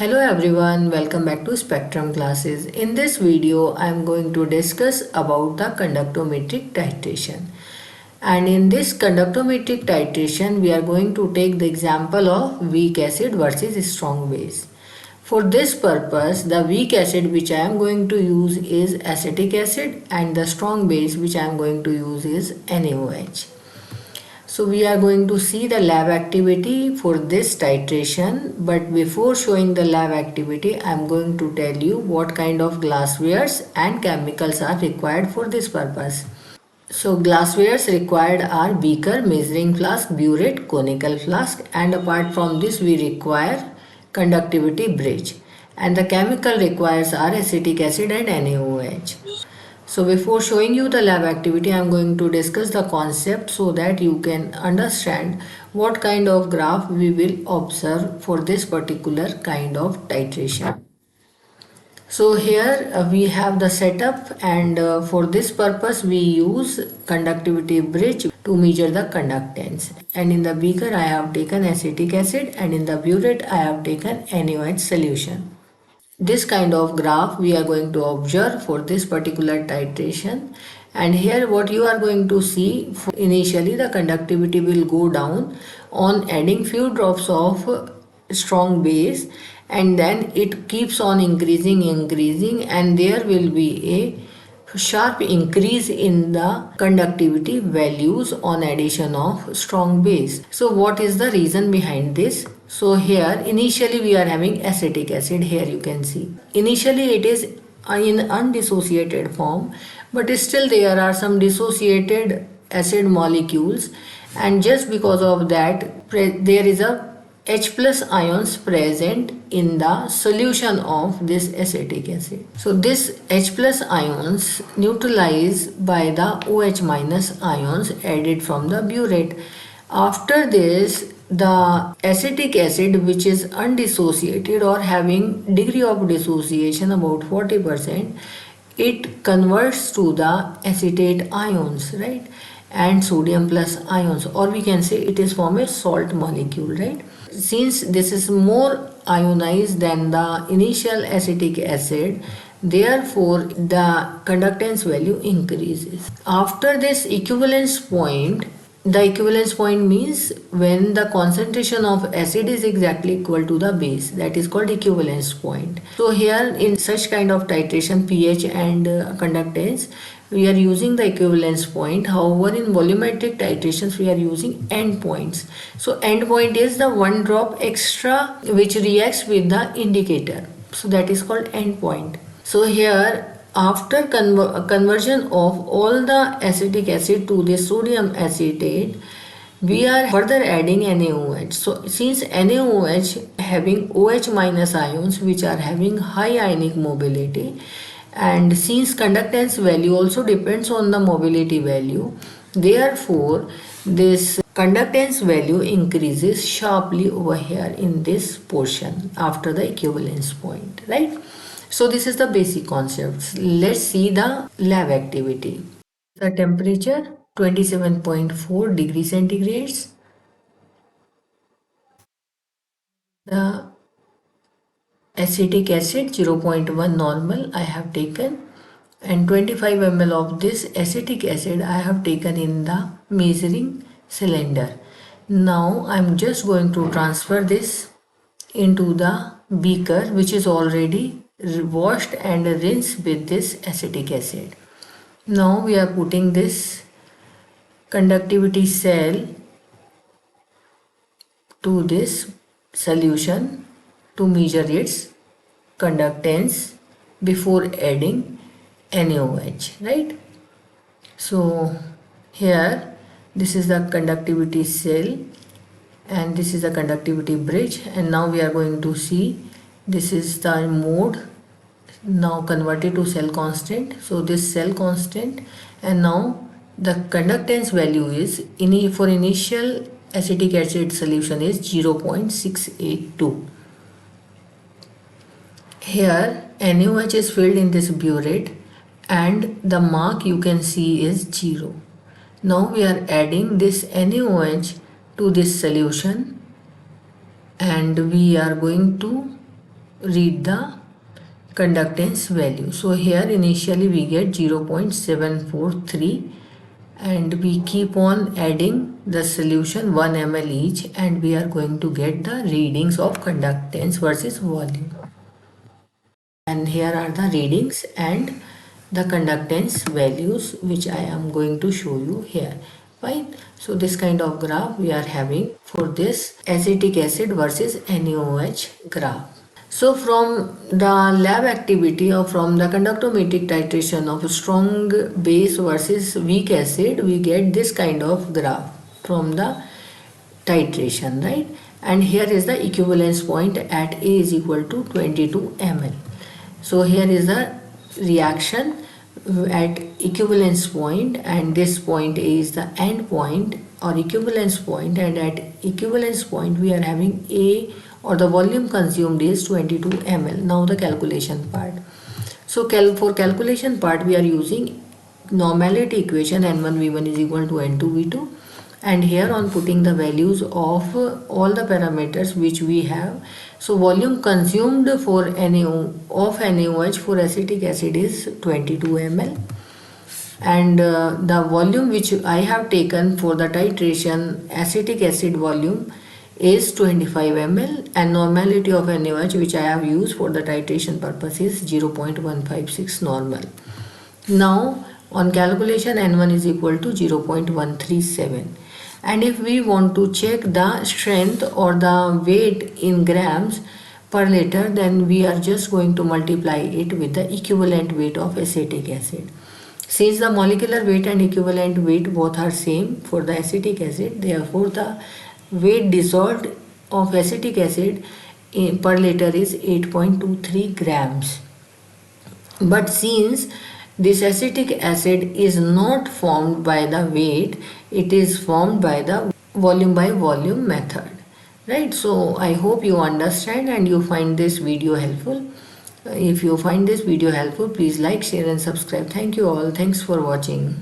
Hello everyone, welcome back to Spectrum classes. In this video, I am going to discuss about the conductometric titration. And in this conductometric titration, we are going to take the example of weak acid versus strong base. For this purpose, the weak acid which I am going to use is acetic acid and the strong base which I am going to use is NaOH. So we are going to see the lab activity for this titration, but before showing the lab activity, I am going to tell you what kind of glasswares and chemicals are required for this purpose. So glasswares required are beaker, measuring flask, burette, conical flask, and apart from this we require conductivity bridge. And the chemical requires are acetic acid and NaOH. So before showing you the lab activity, I am going to discuss the concept so that you can understand what kind of graph we will observe for this particular kind of titration. So here we have the setup, and for this purpose we use conductivity bridge to measure the conductance. And in the beaker I have taken acetic acid, and in the burette I have taken NaOH solution. This kind of graph we are going to observe for this particular titration, and here what you are going to see, initially the conductivity will go down on adding few drops of strong base, and then it keeps on increasing and there will be a sharp increase in the conductivity values on addition of strong base. So what is the reason behind this? So here initially we are having acetic acid. Here you can see initially it is in undissociated form, but still there are some dissociated acid molecules, and just because of that there is a H plus ions present in the solution of this acetic acid. So this H plus ions neutralized by the OH minus ions added from the burette. After this, the acetic acid, which is undissociated or having degree of dissociation about 40%, it converts to the acetate ions, right? And sodium plus ions, or we can say it is from a salt molecule, right? Since this is more ionized than the initial acetic acid, therefore the conductance value increases. After this equivalence point, the equivalence point means when the concentration of acid is exactly equal to the base, that is called equivalence point. So here in such kind of titration, pH and conductance, we are using the equivalence point. However, in volumetric titrations we are using end points. So end point is the one drop extra which reacts with the indicator, so that is called end point. So here after conversion of all the acetic acid to the sodium acetate, we are further adding NaOH. So since NaOH having OH minus ions which are having high ionic mobility, and since conductance value also depends on the mobility value, therefore this conductance value increases sharply over here in this portion after the equivalence point, right? So this is the basic concepts. Let's see the lab activity. The temperature 27.4 degrees centigrades. The acetic acid 0.1 normal I have taken, and 25 ml of this acetic acid I have taken in the measuring cylinder. Now I am just going to transfer this into the beaker which is already washed and rinsed with this acetic acid. Now we are putting this conductivity cell to this solution to measure its conductance before adding NaOH, right? So here this is the conductivity cell and this is the conductivity bridge, and now we are going to see this is the mode now converted to cell constant. So this cell constant, and now the conductance value is for initial acetic acid solution is 0.682. Here NaOH is filled in this burette and the mark you can see is 0. Now we are adding this NaOH to this solution, and we are going to read the conductance value. So here initially we get 0.743 and we keep on adding the solution 1 ml each, and we are going to get the readings of conductance versus volume. And here are the readings and the conductance values which I am going to show you here. Fine. So this kind of graph we are having for this acetic acid versus NaOH graph. So from the lab activity or from the conductometric titration of strong base versus weak acid, we get this kind of graph from the titration, right? And here is the equivalence point at A is equal to 22 ml. So here is the reaction at equivalence point, and this point A is the end point or equivalence point, and at equivalence point we are having A or the volume consumed is 22 ml. Now the calculation part. So for calculation part we are using normality equation N1V1 is equal to N2V2, and here on putting the values of all the parameters which we have. So volume consumed for NaOH for acetic acid is 22 ml, and the volume which I have taken for the titration acetic acid volume is 25 ml, and normality of NaOH which I have used for the titration purpose is 0.156 normal. Now on calculation N1 is equal to 0.137, and if we want to check the strength or the weight in grams per liter, then we are just going to multiply it with the equivalent weight of acetic acid. Since the molecular weight and equivalent weight both are same for the acetic acid, therefore the weight dissolved of acetic acid per liter is 8.23 grams. But since this acetic acid is not formed by the weight, it is formed by the volume by volume method, right? So I hope you understand and you find this video helpful. If you find this video helpful, please like, share and subscribe. Thank you all. Thanks for watching.